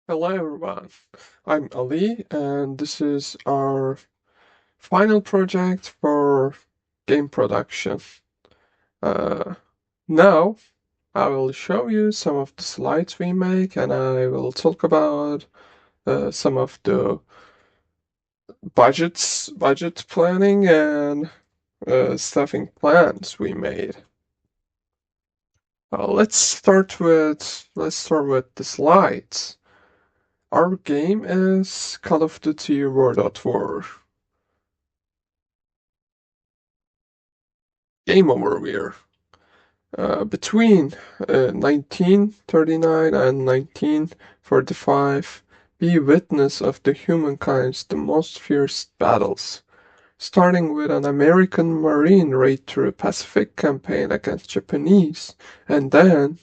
Hello everyone, I'm Ali and this is our final project for game production. Uh, Now I will show you some of the slides we make and I will talk about some of the budget planning and staffing plans we made. Let's start with the slides. Our game is Call of Duty World at War. Game overview. Between 1939 and 1945, be witness of the humankind's the most fierce battles, starting with an American Marine raid through a Pacific campaign against Japanese, and then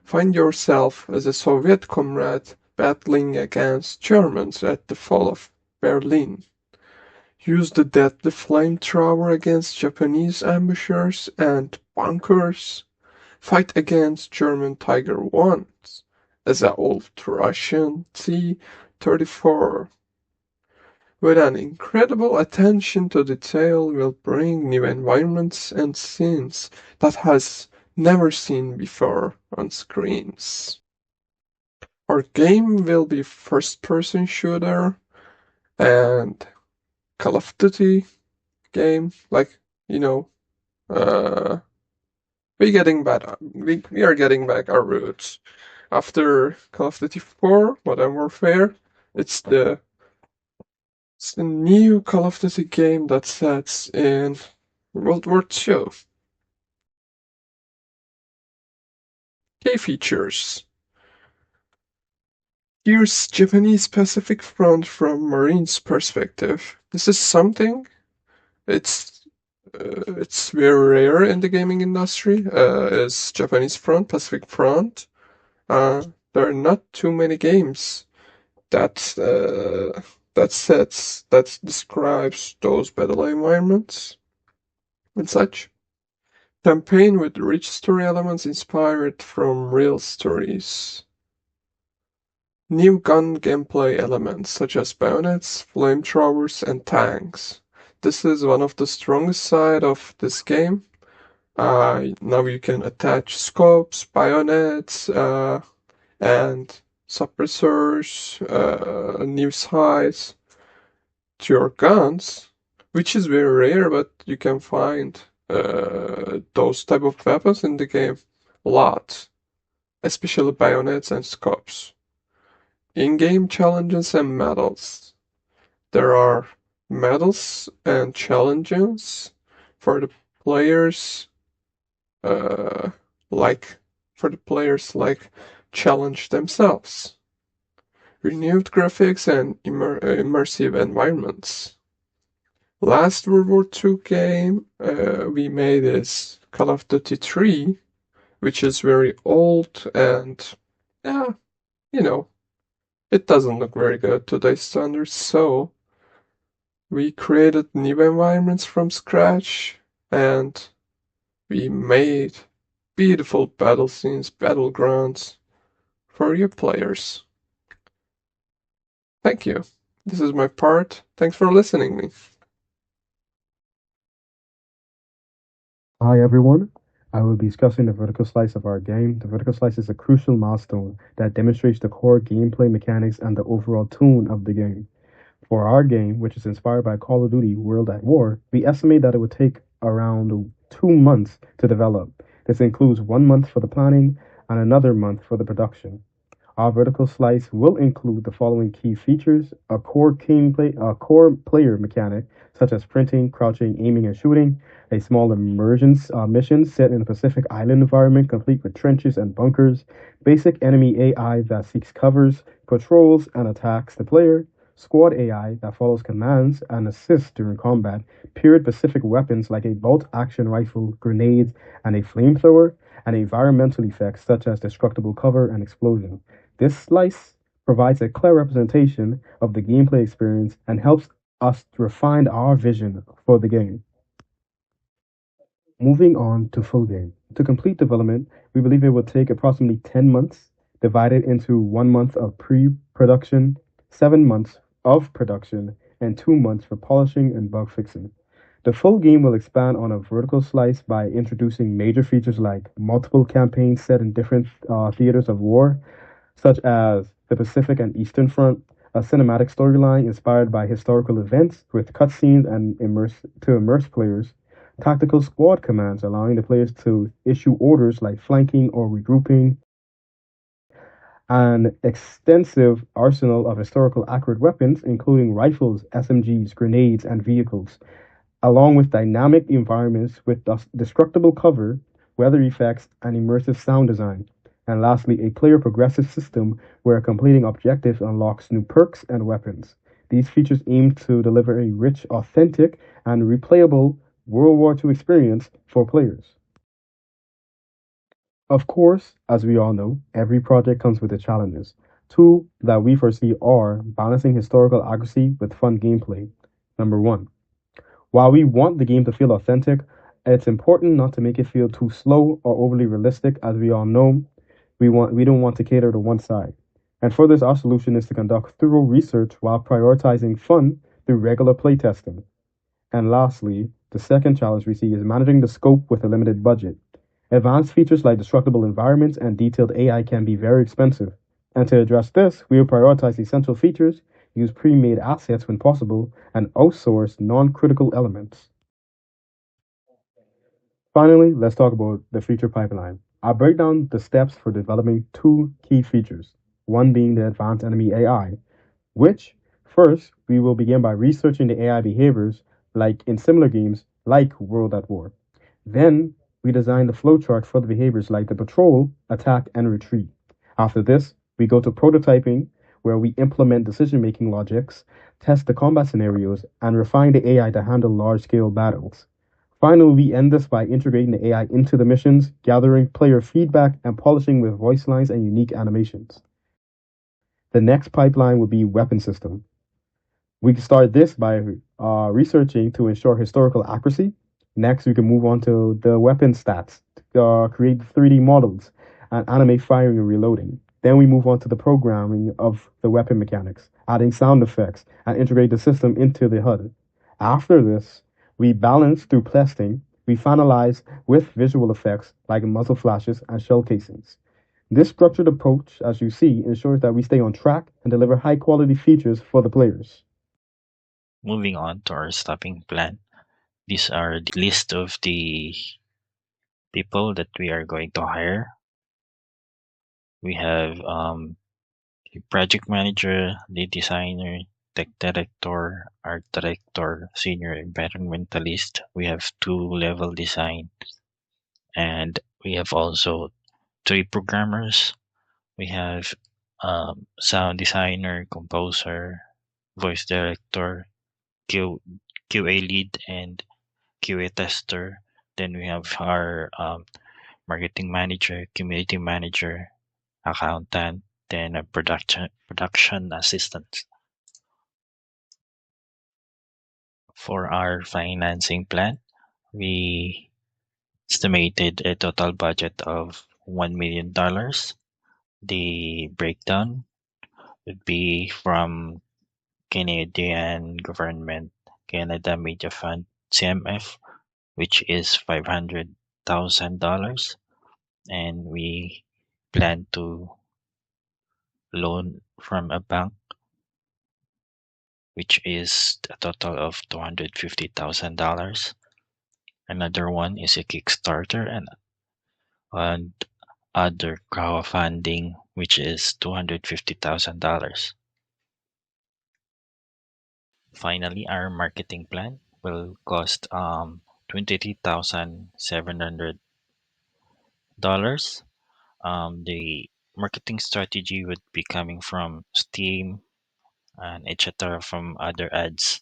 find yourself as a Soviet comrade battling against Germans at the fall of Berlin. Use the deadly flamethrower against Japanese ambushers and bunkers. Fight against German Tiger Ones as a old Russian T-34. With an incredible attention to detail will bring new environments and scenes that has never seen before on screens. Our game will be first-person shooter and Call of Duty game, like, you know, uh, we are getting back our roots. After Call of Duty 4, Modern Warfare, it's the it's the new Call of Duty game that sets in World War II. Key features. Here's Japanese Pacific Front from Marines' perspective. This is something. It's it's very rare in the gaming industry. Is Japanese Front, Pacific Front. There are not too many games that that describes those battle environments and such. Campaign with rich story elements inspired from real stories. New gun gameplay elements such as bayonets, flamethrowers, and tanks. This is one of the strongest side of this game. Now you can attach scopes, bayonets, and suppressors, new sights to your guns, which is very rare, but you can find those type of weapons in the game a lot, especially bayonets and scopes. In-game challenges and medals. There are medals and challenges for the players, uh, like like challenge themselves. Renewed graphics and immersive environments. Last World War II game we made is Call of Duty 3, which is very old and, yeah, you know, it doesn't look very good to today's standards, so we created new environments from scratch and we made beautiful battle scenes, battlegrounds for your players. Thank you. This is my part. Thanks for listening me. Hi everyone. I will be discussing the vertical slice of our game. The vertical slice is a crucial milestone that demonstrates the core gameplay mechanics and the overall tone of the game. For our game, which is inspired by Call of Duty World at War, we estimate that it would take around 2 months to develop. This includes 1 month for the planning and another month for the production. Our vertical slice will include the following key features: a core player mechanic such as sprinting, crouching, aiming, and shooting; a small immersion mission set in a Pacific Island environment complete with trenches and bunkers; basic enemy AI that seeks covers, patrols, and attacks the player; squad AI that follows commands and assists during combat; period Pacific weapons like a bolt action rifle, grenades, and a flamethrower; and environmental effects such as destructible cover and explosion. This slice provides a clear representation of the gameplay experience and helps us refine our vision for the game. Moving on to full game. To complete development, we believe it will take approximately 10 months, divided into 1 month of pre production, 7 months of production, and 2 months for polishing and bug fixing. The full game will expand on a vertical slice by introducing major features like multiple campaigns set in different theaters of war, such as the Pacific and Eastern Front, a cinematic storyline inspired by historical events with cutscenes and immerse players, tactical squad commands allowing the players to issue orders like flanking or regrouping, an extensive arsenal of historical accurate weapons, including rifles, SMGs, grenades, and vehicles, along with dynamic environments with destructible cover, weather effects, and immersive sound design. And lastly, a player progressive system where completing objectives unlocks new perks and weapons. These features aim to deliver a rich, authentic, and replayable World War II experience for players. Of course, as we all know, every project comes with its challenges. Two that we foresee are balancing historical accuracy with fun gameplay. Number one, while we want the game to feel authentic, it's important not to make it feel too slow or overly realistic. As we all know, we don't want to cater to one side. And for this, our solution is to conduct thorough research while prioritizing fun through regular playtesting. And lastly, the second challenge we see is managing the scope with a limited budget. Advanced features like destructible environments and detailed AI can be very expensive. And to address this, we will prioritize essential features, use pre-made assets when possible, and outsource non-critical elements. Finally, let's talk about the feature pipeline. I'll break down the steps for developing two key features, one being the advanced enemy AI, which first we will begin by researching the AI behaviors like in similar games like World at War. Then we design the flowchart for the behaviors like the patrol, attack, and retreat. After this, we go to prototyping, where we implement decision making logics, test the combat scenarios, and refine the AI to handle large scale battles. Finally, we end this by integrating the AI into the missions, gathering player feedback, and polishing with voice lines and unique animations. The next pipeline would be weapon system. We can start this by researching to ensure historical accuracy. Next, we can move on to the weapon stats, create 3D models, and animate firing and reloading. Then we move on to the programming of the weapon mechanics, adding sound effects, and integrate the system into the HUD. After this, we balance through testing. We finalize with visual effects like muzzle flashes and shell casings. This structured approach, as you see, ensures that we stay on track and deliver high quality features for the players. Moving on to our staffing plan. These are the list of the people that we are going to hire. We have a project manager, lead designer, tech director, art director, senior environmentalist. We have two level design, and we have also three programmers. We have sound designer, composer, voice director, Q, QA lead, and QA tester. Then we have our marketing manager, community manager, accountant, then a production assistant. For our financing plan, we estimated a total budget of $1 million. The breakdown would be from Canadian government, Canada Media Fund, CMF, which is $500,000, and we plan to loan from a bank, which is a total of $250,000. Another one is a Kickstarter and other crowdfunding, which is $250,000. Finally, our marketing plan will cost $23,700. The marketing strategy would be coming from Steam and etc. from other ads.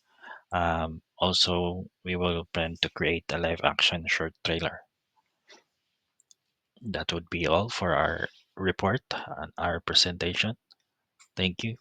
Also, we will plan to create a live action short trailer. That would be all for our report and our presentation. Thank you.